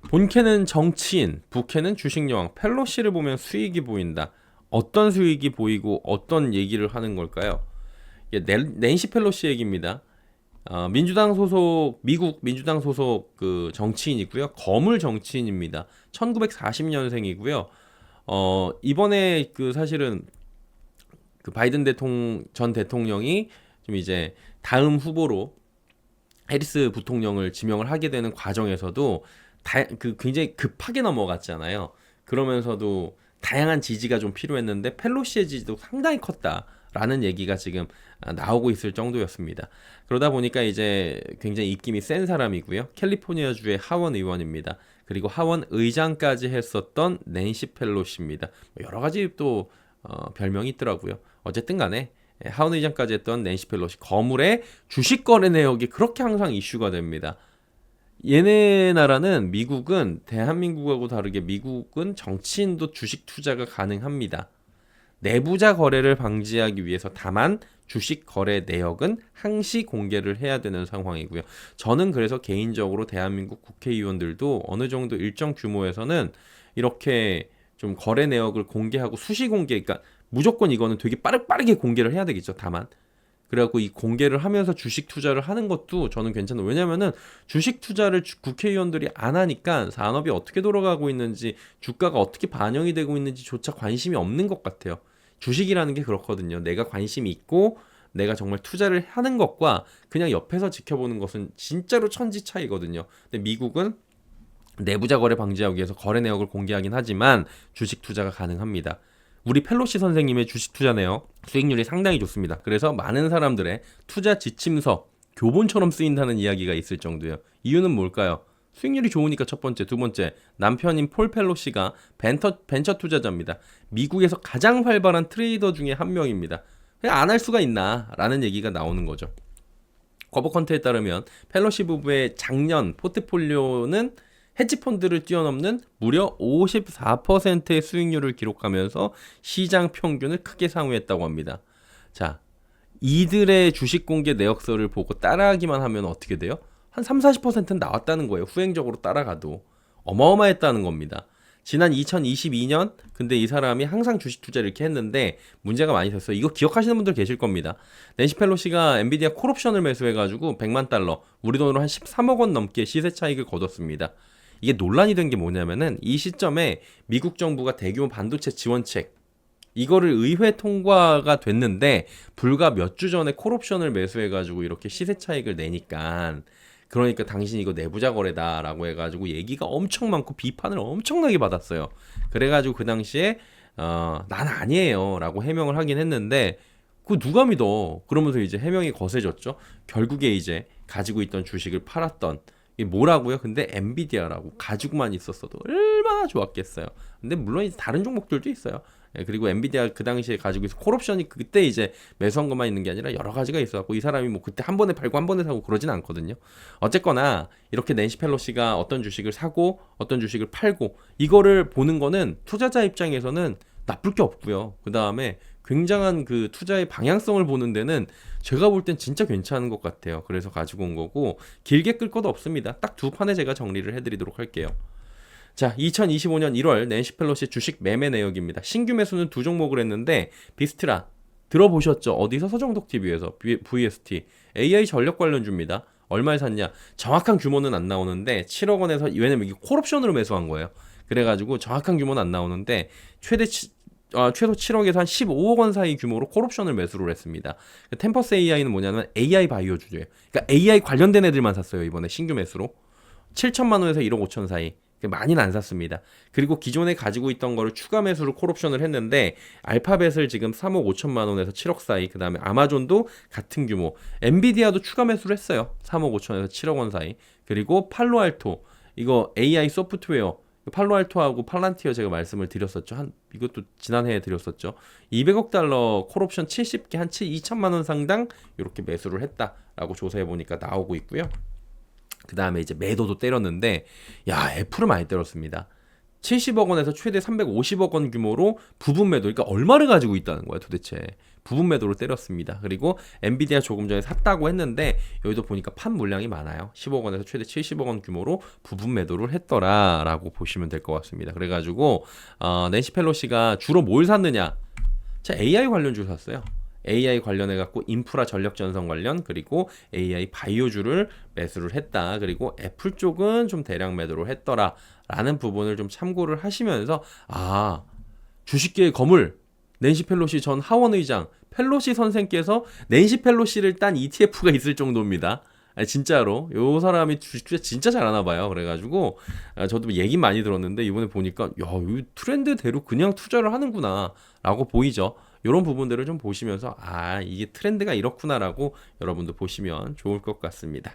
본캐는 정치인, 부캐는 주식여왕, 펠로시를 보면 수익이 보인다. 어떤 수익이 보이고 어떤 얘기를 하는 걸까요? 낸시 펠로시 얘기입니다. 민주당 소속 미국 민주당 소속 그 정치인이고요. 거물 정치인입니다. 1940년생이고요. 이번에 그 사실은 그 바이든 전 대통령이 좀 이제 다음 후보로 해리스 부통령을 지명을 하게 되는 과정에서도 굉장히 급하게 넘어갔잖아요. 그러면서도 다양한 지지가 좀 필요했는데 펠로시의 지지도 상당히 컸다라는 얘기가 지금 나오고 있을 정도였습니다. 그러다 보니까 이제 굉장히 입김이 센 사람이고요. 캘리포니아주의 하원 의원입니다. 그리고 하원 의장까지 했었던 낸시 펠로시입니다. 여러 가지 또 별명이 있더라고요. 어쨌든 간에 하원 의장까지 했던 낸시 펠로시 거물의 주식 거래 내역이 그렇게 항상 이슈가 됩니다. 얘네 나라는 미국은 대한민국하고 다르게 미국은 정치인도 주식 투자가 가능합니다. 내부자 거래를 방지하기 위해서 다만 주식 거래 내역은 항시 공개를 해야 되는 상황이고요. 저는 그래서 개인적으로 대한민국 국회의원들도 어느 정도 일정 규모에서는 이렇게 좀 거래 내역을 공개하고 수시 공개, 그러니까 무조건 이거는 되게 빠르게 공개를 해야 되겠죠. 다만 그래갖고 이 공개를 하면서 주식 투자를 하는 것도 저는 괜찮아요. 왜냐면은 주식 투자를 국회의원들이 안 하니까 산업이 어떻게 돌아가고 있는지 주가가 어떻게 반영이 되고 있는지조차 관심이 없는 것 같아요. 주식이라는 게 그렇거든요. 내가 관심이 있고 내가 정말 투자를 하는 것과 그냥 옆에서 지켜보는 것은 진짜로 천지 차이거든요. 근데 미국은 내부자 거래 방지하기 위해서 거래 내역을 공개하긴 하지만 주식 투자가 가능합니다. 우리 펠로시 선생님의 주식 투자 내역 수익률이 상당히 좋습니다. 그래서 많은 사람들의 투자 지침서, 교본처럼 쓰인다는 이야기가 있을 정도예요. 이유는 뭘까요? 수익률이 좋으니까 첫 번째, 두 번째, 남편인 폴 펠로시가 벤처 투자자입니다. 미국에서 가장 활발한 트레이더 중에 한 명입니다. 안 할 수가 있나? 라는 얘기가 나오는 거죠. 거버컨트에 따르면 펠로시 부부의 작년 포트폴리오는 헤지펀드를 뛰어넘는 무려 54%의 수익률을 기록하면서 시장 평균을 크게 상회했다고 합니다. 자, 이들의 주식 공개 내역서를 보고 따라하기만 하면 어떻게 돼요? 한 3-40%는 나왔다는 거예요. 후행적으로 따라가도. 어마어마했다는 겁니다. 지난 2022년 근데 이 사람이 항상 주식 투자를 이렇게 했는데 문제가 많이 됐어요. 이거 기억하시는 분들 계실 겁니다. 낸시 펠로시가 엔비디아 콜옵션을 매수해가지고 100만 달러, 우리 돈으로 한 13억 원 넘게 시세 차익을 거뒀습니다. 이게 논란이 된 게 뭐냐면은 이 시점에 미국 정부가 대규모 반도체 지원책 이거를 의회 통과가 됐는데 불과 몇 주 전에 콜옵션을 매수해가지고 이렇게 시세 차익을 내니까 그러니까 당신 이거 내부자 거래다라고 해가지고 얘기가 엄청 많고 비판을 엄청나게 받았어요. 그래가지고 그 당시에 난 아니에요라고 해명을 하긴 했는데 그 누가 믿어? 그러면서 이제 해명이 거세졌죠. 결국에 이제 가지고 있던 주식을 팔았던 이게 뭐라고요? 근데 엔비디아라고 가지고만 있었어도 얼마나 좋았겠어요. 근데 물론 이제 다른 종목들도 있어요. 예, 그리고 엔비디아 그 당시에 가지고 있어 콜옵션이 그때 이제 매수한 것만 있는 게 아니라 여러 가지가 있어갖고 이 사람이 뭐 그때 한 번에 팔고 한 번에 사고 그러진 않거든요. 어쨌거나 이렇게 낸시 펠로시가 어떤 주식을 사고 어떤 주식을 팔고 이거를 보는 거는 투자자 입장에서는 나쁠 게 없고요. 그 다음에 굉장한 그 투자의 방향성을 보는 데는 제가 볼 땐 진짜 괜찮은 것 같아요. 그래서 가지고 온 거고 길게 끌 것도 없습니다. 딱 두 판에 제가 정리를 해드리도록 할게요. 자, 2025년 1월 낸시 펠로시 주식 매매 내역입니다. 신규 매수는 두 종목을 했는데 비스트라 들어보셨죠? 어디서? 서정덕 TV에서 VST AI 전력 관련주입니다. 얼마에 샀냐? 정확한 규모는 안 나오는데 7억 원에서 왜냐면 이게 콜옵션으로 매수한 거예요. 그래가지고 정확한 규모는 안 나오는데 최소 7억에서 한 15억 원 사이 규모로 콜옵션을 매수를 했습니다. 템퍼스 AI는 뭐냐면 AI 바이오주예요. 그러니까 AI 관련된 애들만 샀어요. 이번에 신규 매수로 7천만 원에서 1억 5천 사이. 많이는 안 샀습니다. 그리고 기존에 가지고 있던 거를 추가 매수로 콜옵션을 했는데 알파벳을 지금 3억 5천만 원에서 7억 사이, 그 다음에 아마존도 같은 규모, 엔비디아도 추가 매수를 했어요. 3억 5천에서 7억 원 사이. 그리고 팔로알토 이거 AI 소프트웨어 팔로알토하고 팔란티어 제가 말씀을 드렸었죠. 이것도 지난해에 드렸었죠. 200억 달러 콜옵션 70개 한 2천만 원 상당 이렇게 매수를 했다라고 조사해 보니까 나오고 있고요. 그 다음에 이제 매도도 때렸는데, 야, 애플을 많이 때렸습니다. 70억 원에서 최대 350억 원 규모로 부분 매도, 그러니까 얼마를 가지고 있다는 거야 도대체. 부분 매도를 때렸습니다. 그리고 엔비디아 조금 전에 샀다고 했는데 여기도 보니까 판 물량이 많아요. 10억 원에서 최대 70억 원 규모로 부분 매도를 했더라라고 보시면 될 것 같습니다. 그래가지고 낸시 펠로시가 주로 뭘 샀느냐? 자, AI 관련주 샀어요. AI 관련해 갖고 인프라 전력 전선 관련, 그리고 AI 바이오주를 매수를 했다. 그리고 애플 쪽은 좀 대량 매도를 했더라라는 부분을 좀 참고를 하시면서 주식계의 거물 낸시 펠로시 전 하원 의장 펠로시 선생께서 낸시 펠로시를 딴 ETF가 있을 정도입니다. 진짜로 요 사람이 주식 투자 진짜 잘하나 봐요. 그래가지고 저도 얘기 많이 들었는데 이번에 보니까 이 트렌드대로 그냥 투자를 하는구나 라고 보이죠. 이런 부분들을 좀 보시면서 이게 트렌드가 이렇구나라고 여러분도 보시면 좋을 것 같습니다.